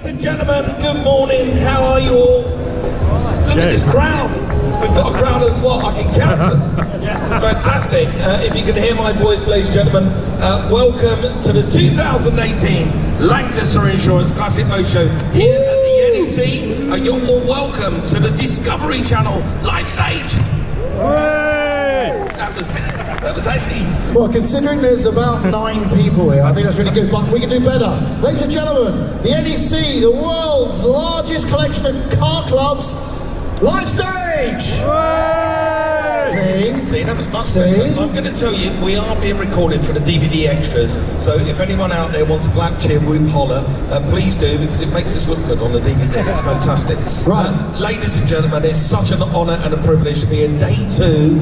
Ladies and gentlemen, good morning. How are you all? Look at this crowd. We've got a crowd of what? I can count them. Fantastic. If you can hear my voice, ladies and gentlemen, welcome to the 2018 Lancaster Insurance Classic Motor Show here at the NEC. You're all welcome to the Discovery Channel live stage. That was actually... Well, considering there's about 9 people here, I think that's really good, but we can do better. Ladies and gentlemen, the NEC, the world's largest collection of car clubs, live stage! See, that was much better. I'm going to tell you, we are being recorded for the DVD extras, so if anyone out there wants to clap, cheer, whoop, holler, please do, because it makes us look good on the DVD. It's fantastic. Right. Ladies and gentlemen, it's such an honour and a privilege to be in day two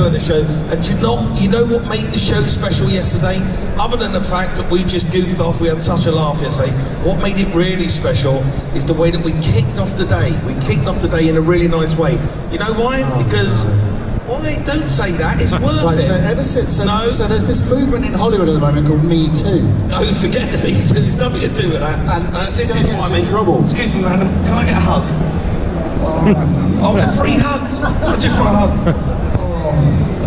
of the show. And you know what made the show special yesterday? Other than the fact that we just goofed off, we had such a laugh yesterday, what made it really special is the way that we kicked off the day. We kicked off the day in a really nice way. You know why? Because... Why? Don't say that, it's worth it. So ever since, so there's this movement in Hollywood at the moment called Me Too. No, forget the Me Too, there's nothing to do with that. And this is what I'm in trouble. Excuse me, madam, can I get a hug? Oh, free hugs? I just want a hug.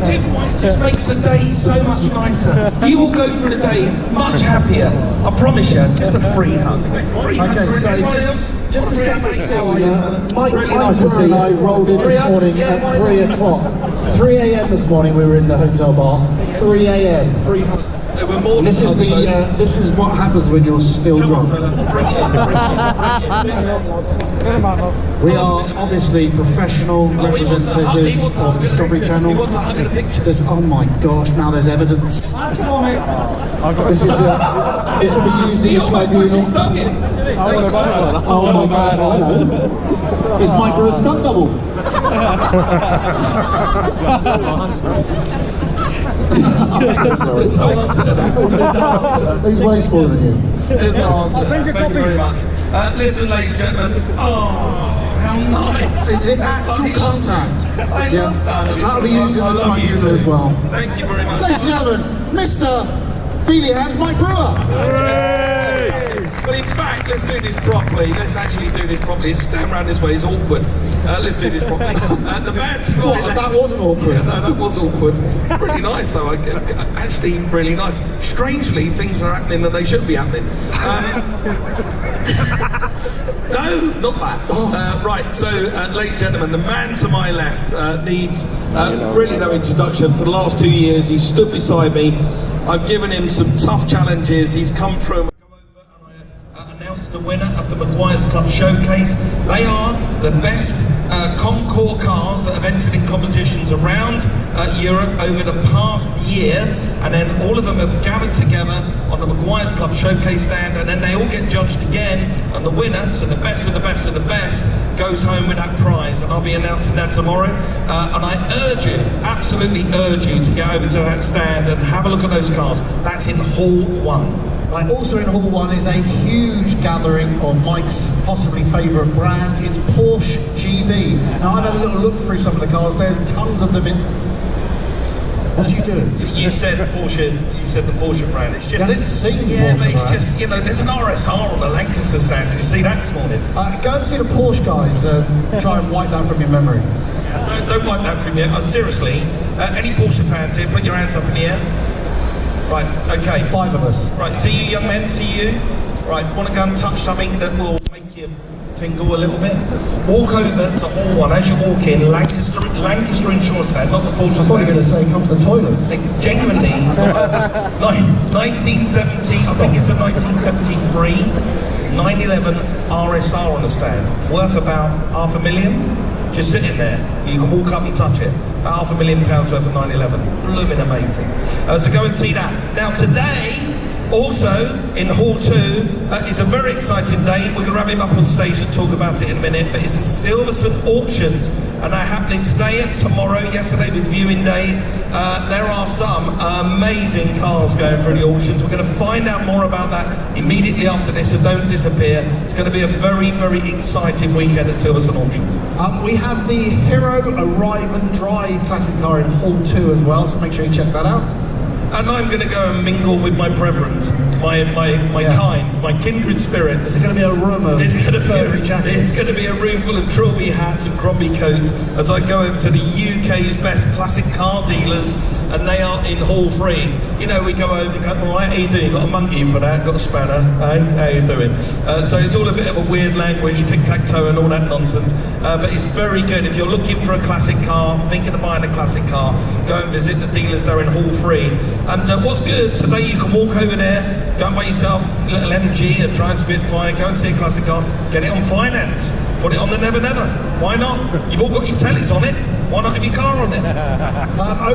It just makes the day so much nicer. You will go through the day much happier. I promise you, just a free hug. Free hugs for anyone else? Just to set the scene, Mike Brewer and I rolled in this morning at 3 o'clock. 3 a.m. this morning we were in the hotel bar. 3 a.m. Free hugs. This is what happens when you're still drunk. We are obviously professional representatives of Discovery Channel. Oh my gosh, now there's evidence. This will be used in the tribunal. Oh my god, I know. It's Mike Brewer's stunt double. He's way smaller than you. There's no answer. Thank you very much. Listen, ladies and gentlemen. Oh, how nice. Is it actual contact? I love that. That'll be used in the tribunal as well. Thank you very much. Ladies and gentlemen, Mr. Feely Hands Mike Brewer. But in fact, let's do this properly. Let's actually do this properly. Stand around this way, it's awkward. Let's do this properly. The man to my left... That wasn't awkward. Yeah, no, that was awkward. Really nice though, actually really nice. Strangely, things are happening that they shouldn't be happening. No, not that. Right, so ladies and gentlemen, the man to my left needs really no introduction. For the last 2 years, he's stood beside me. I've given him some tough challenges. He's come through. The winner of the Maguire's Club Showcase. They are the best Concours cars that have entered in competitions around Europe over the past year, and then all of them have gathered together on the Maguire's Club Showcase stand, and then they all get judged again, and the winner, so the best of the best of the best, goes home with that prize, and I'll be announcing that tomorrow. And I urge you, absolutely urge you, to get over to that stand and have a look at those cars. That's in Hall 1. Right, also in Hall 1 is a huge gathering of Mike's possibly favourite brand. It's Porsche GB. Now I've had a little look through some of the cars. There's tons of them in... What are you doing? You said Porsche. You said the Porsche brand. It's just... I didn't see the Porsche but it's brand. Just, you know, there's an RSR on the Lancaster stand. Did you see that this morning? Go and see the Porsche guys. Try and wipe that from your memory. Don't wipe that from your... seriously, any Porsche fans here, put your hands up in the air. Right, okay. 5 of us. Right, see you young men, see you. Right, want to go and touch something that will make you tingle a little bit? Walk over to Hall 1 as you walk in, Lancaster Insurance stand, not the Porsche stand. I thought you were going to say come to the toilets. Genuinely, 1970, I think it's a 1973, 911 RSR on the stand, worth about £500,000. Just sitting there. You can walk up and touch it. About £500,000 worth of 911. Blooming amazing. So go and see that. Now today, also in Hall 2, is a very exciting day. We're going to have him up on stage and talk about it in a minute, but it's the Silverstone auctions, and they're happening today and tomorrow. Yesterday was viewing day. There are some amazing cars going through the auctions. We're going to find out more about that immediately after this, so don't disappear. It's going to be a very, very exciting weekend at Silverstone auctions. We have the Hero Arrive and Drive classic car in Hall 2 as well, so make sure you check that out. And I'm going to go and mingle with my brethren, my kind, my kindred spirits. It's going to be a room of furry jackets. It's going to be a room full of trilby hats and crombie coats as I go over to the UK's best classic car dealers, and they are in Hall 3. You know, we go over and go, all right, how you doing? You got a monkey for that, got a spanner, hey? How you doing? So it's all a bit of a weird language, tic-tac-toe and all that nonsense, but it's very good. If you're looking for a classic car, thinking of buying a classic car, go and visit the dealers there in Hall 3. And what's good, today you can walk over there, go and buy yourself a little MG, a Triumph Spitfire, go and see a classic car, get it on finance, put it on the Never Never. Why not? You've all got your tellies on it. Why not have your car on it?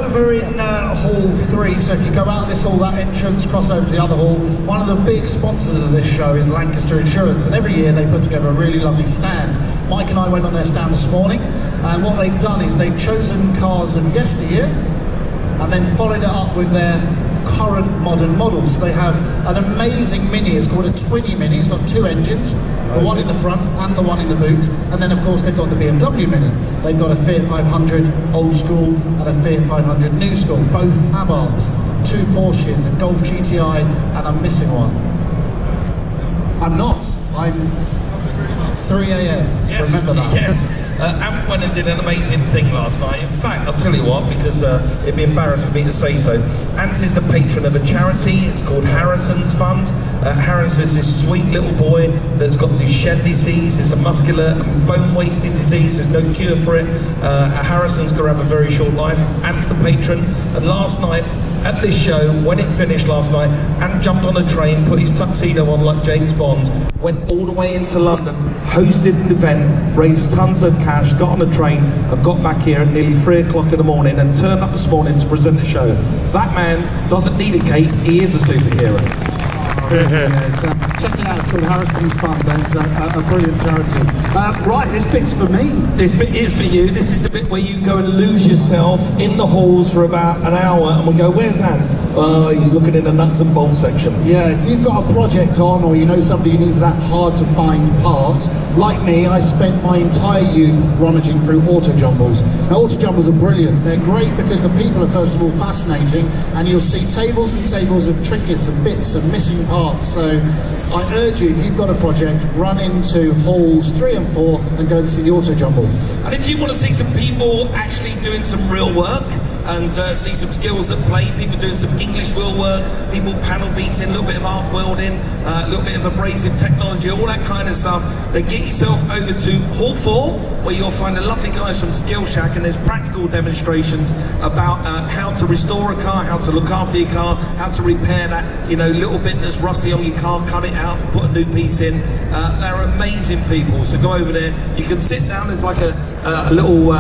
Over in Hall 3, so if you go out this hall, that entrance, cross over to the other hall, one of the big sponsors of this show is Lancaster Insurance, and every year they put together a really lovely stand. Mike and I went on their stand this morning, and what they've done is they've chosen cars of yesteryear, and then followed it up with their current modern models. They have an amazing Mini, it's called a Twinny Mini, it's got 2 engines, the one in the front and the one in the boot, and then of course they've got the BMW Mini. They've got a Fiat 500 old school and a Fiat 500 new school, both Abarths, 2 Porsches, a Golf GTI, and I'm missing one. I'm not, I'm 3 AM, yes, remember that. Yes. Ant went and did an amazing thing last night. In fact, I'll tell you what, because it'd be embarrassing for me to say so. Ant is the patron of a charity. It's called Harrison's Fund. Harrison's this sweet little boy that's got Duchenne disease. It's a muscular and bone wasting disease. There's no cure for it. Harrison's going to have a very short life. Ant's the patron. And last night, at this show, when it finished last night, Ant jumped on a train, put his tuxedo on like James Bond, went all the way into London, hosted an event, raised tons of cash, got on a train, and got back here at nearly 3 o'clock in the morning and turned up this morning to present the show. That man doesn't need a cape, he is a superhero. Yes, check it out, it's called Harrison's Fund. It's a brilliant charity. Right, this bit's for me. This bit is for you. This is the bit where you go and lose yourself in the halls for about an hour, and we go, where's Ant? Oh, he's looking in the nuts and bolts section. Yeah, if you've got a project on, or you know somebody who needs that hard to find part, like me, I spent my entire youth rummaging through auto jumbles. Now, auto jumbles are brilliant. They're great because the people are first of all fascinating, and you'll see tables and tables of trinkets and bits and missing parts. So I urge you, if you've got a project, run into halls 3 and 4 and go and see the auto jumble. And if you want to see some people actually doing some real work, and see some skills at play, people doing some English wheel work, people panel beating, a little bit of arc welding, a little bit of abrasive technology, all that kind of stuff, then get yourself over to Hall 4, where you'll find the lovely guys from Skill Shack, and there's practical demonstrations about how to restore a car, how to look after your car, how to repair that, you know, little bit that's rusty on your car, cut it out, put a new piece in. They're amazing people, so go over there. You can sit down, there's like a little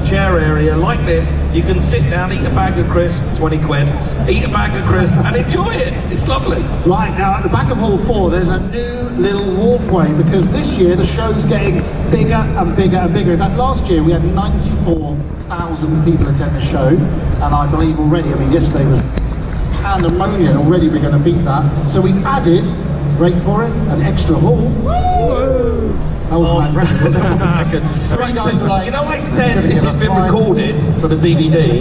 chair area like this. You can sit down, eat a bag of crisps, 20 quid, eat a bag of crisps and enjoy it. It's lovely. Right, now at the back of Hall 4, there's a new little walkway, because this year the show's getting bigger and bigger and bigger. In fact, last year we had 94,000 people attend the show, and I believe already, I mean, yesterday was pandemonium, already we're going to beat that. So we've added, wait for it, an extra hall. Woo! That wasn't that good. Right, so, you know, I said this has been recorded for the DVD,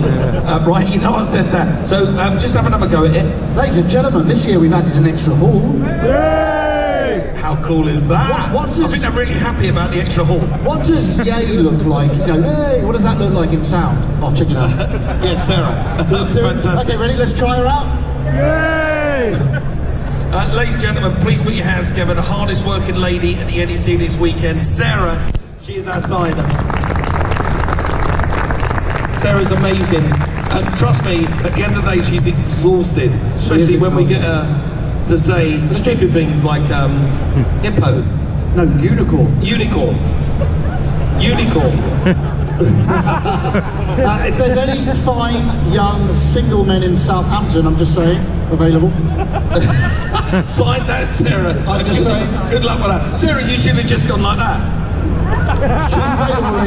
right? You know, I said that. So just have another go at it. Ladies and gentlemen, this year we've added an extra hall. Yay! How cool is that? I think they're really happy about the extra hall. What does yay look like? You know, yay, what does that look like in sound? Oh, check it out. Yes, Sarah. Fantastic. Okay, ready? Let's try her out. Yay! Ladies and gentlemen, please put your hands together. The hardest working lady at the NEC this weekend, Sarah. She is our signer. Sarah's amazing. And trust me, at the end of the day, she's exhausted. Especially when we get her to say stupid things like hippo. No, unicorn. Unicorn. Unicorn. If there's any fine young single men in Southampton, I'm just saying, available. Sign that, Sarah. I'm just saying. Good luck with that. Sarah, you should have just gone like that.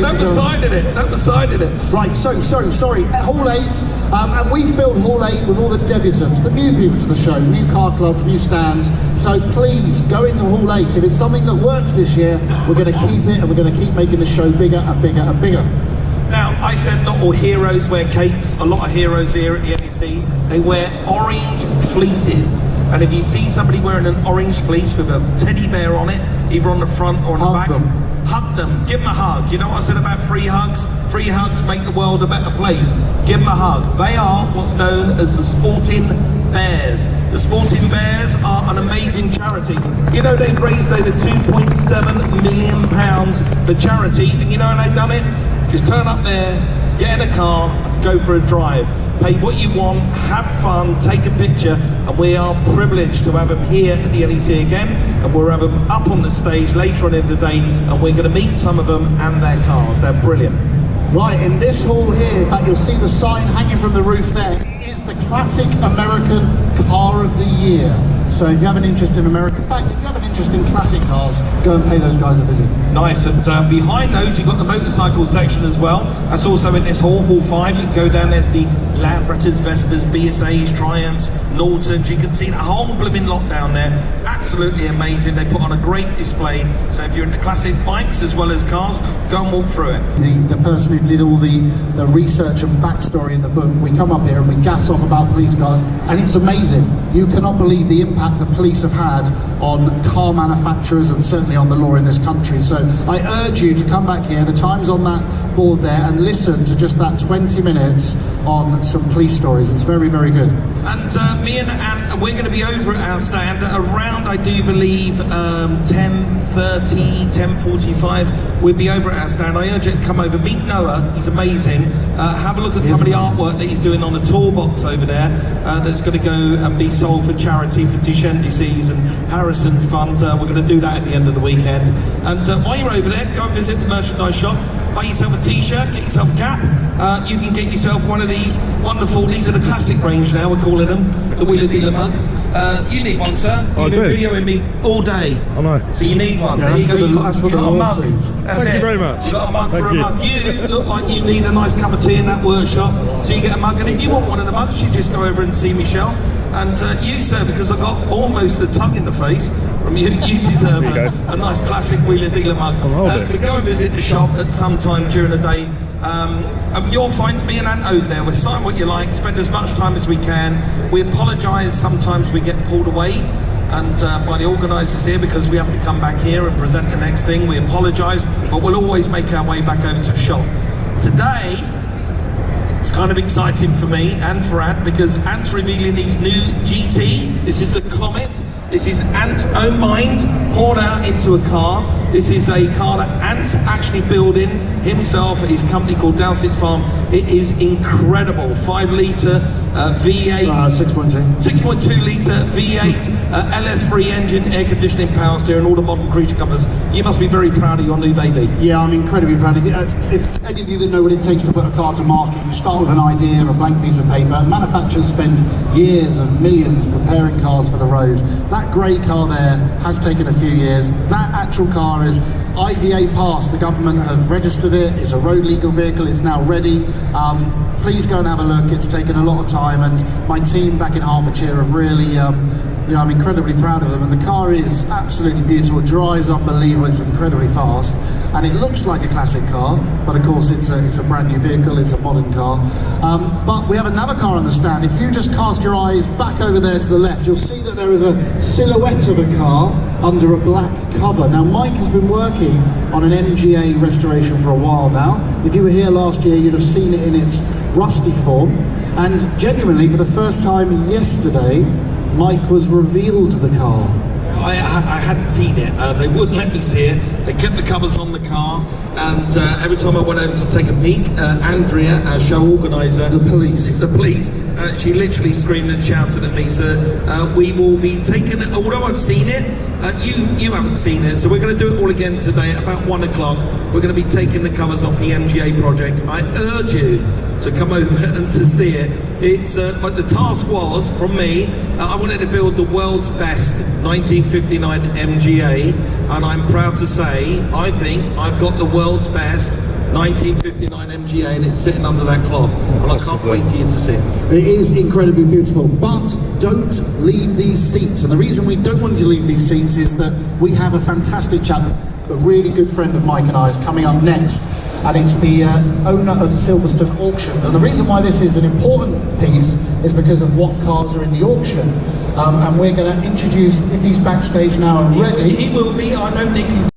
That was signing it. That was signing it. Right, sorry. Hall 8, and we filled Hall 8 with all the debutants, the new people to the show, new car clubs, new stands. So please go into Hall 8. If it's something that works this year, we're going to keep it, and we're going to keep making the show bigger and bigger and bigger. Now, I said not all heroes wear capes. A lot of heroes here at the NEC NEC, they wear orange fleeces. And if you see somebody wearing an orange fleece with a teddy bear on it, either on the front or on the back, hug them, give them a hug. You know what I said about free hugs? Free hugs make the world a better place. Give them a hug. They are what's known as the Sporting Bears. The Sporting Bears are an amazing charity. You know, they've raised over £2.7 million for charity. And you know how they've done it? Just turn up there, get in a car, go for a drive. Pay what you want, have fun, take a picture, and we are privileged to have them here at the NEC again, and we'll have them up on the stage later on in the day, and we're going to meet some of them and their cars. They're brilliant. Right, in this hall here, in fact, you'll see the sign hanging from the roof there. It is the Classic American Car of the Year. So if you have an interest in American, in fact, if you have an interest in classic cars, go and pay those guys a visit. Nice, and behind those you've got the motorcycle section as well. That's also in this hall, Hall 5. You can go down there and see Lambrets, Vespers, BSAs, Triumphs, Nortons. You can see the whole blooming lot down there. Absolutely amazing. They put on a great display. So if you're into classic bikes as well as cars, go and walk through it. The person who did all the research and backstory in the book, we come up here and we gas off about police cars, and it's amazing. You cannot believe the impact the police have had on car manufacturers and certainly on the law in this country. So I urge you to come back here, the time's on that board there, and listen to just that 20 minutes on some police stories. It's very, very good. And me and Ant, we're going to be over at our stand around, I do believe, 10:30, 10:45. We'll be over at our stand. I urge you to come over, meet Noah, he's amazing. Have a look at some of the artwork that he's doing on the toolbox over there, that's going to go and be sold for charity for Duchenne Disease and Harrison's Fund. We're going to do that at the end of the weekend. And while you're over there, go and visit the merchandise shop, buy yourself a t-shirt, get yourself a cap. You can get yourself one of these wonderful, these are the classic range now, we're calling them, the Wheeler Dealer mug. You need one, sir. You've been videoing me all day. I know. So you need one. Yeah, there you go, you've got a mug. Thank you very much. You've got a mug for a mug. You look like you need a nice cup of tea in that workshop, so you get a mug. And if you want one of the mugs, you just go over and see Michelle. And you, sir, because I got almost a tongue in the face from you, you deserve a nice classic Wheeler Dealer mug. So go and visit the shop at some time during the day. And you'll find me and Ant over there. We'll sign what you like, spend as much time as we can. We apologise, sometimes we get pulled away and by the organisers here because we have to come back here and present the next thing. We apologise, but we'll always make our way back over to the shop. Today, it's kind of exciting for me and for Ant because Ant's revealing his new GT. This is the Comet. This is Ant's own mind poured out into a car. This is a car that Ant's actually building himself at his company called Dowsett Farm. It is incredible. 5 litre V8. 6.2 litre V8, LS3 engine, air conditioning, power steering, all the modern creature comforts. You must be very proud of your new baby. Yeah, I'm incredibly proud of it. If any of you that know what it takes to put a car to market, you start with an idea, a blank piece of paper, and manufacturers spend years and millions preparing cars for the road. That grey car there has taken a few years. That actual car is IVA passed. The government have registered it. It's a road legal vehicle. It's now ready. Please go and have a look. It's taken a lot of time, and my team back in Hertfordshire have really, you know, I'm incredibly proud of them. And the car is absolutely beautiful. It drives unbelievable. It's incredibly fast, and it looks like a classic car, but of course it's a brand new vehicle. It's a modern car. But we have another car on the stand. If you just cast your eyes back over there to the left, you'll see that there is a silhouette of a car under a black cover. Now, Mike has been working on an MGA restoration for a while now. If you were here last year, you'd have seen it in its rusty form. And genuinely, for the first time yesterday, Mike was revealed the car. I hadn't seen it. They wouldn't let me see it. They kept the covers on the car, and every time I went over to take a peek, Andrea, our show organiser, the police, she literally screamed and shouted at me. So we will be taking it. Although I've seen it, you haven't seen it. So we're going to do it all again today at about 1 o'clock. We're going to be taking the covers off the MGA project. I urge you to come over and to see it. It's but the task was from me. I wanted to build the world's best 1959 MGA, and I'm proud to say I think I've got the world's best 1959 MGA, and it's sitting under that cloth, and I can't wait for you to see it. It is incredibly beautiful, but don't leave these seats. And the reason we don't want you to leave these seats is that we have a fantastic chap, a really good friend of Mike and I, is coming up next. and it's the owner of Silverstone Auctions. And the reason why this is an important piece is because of what cars are in the auction. And we're going to introduce, if he's backstage now and ready. He will be, I know Nick is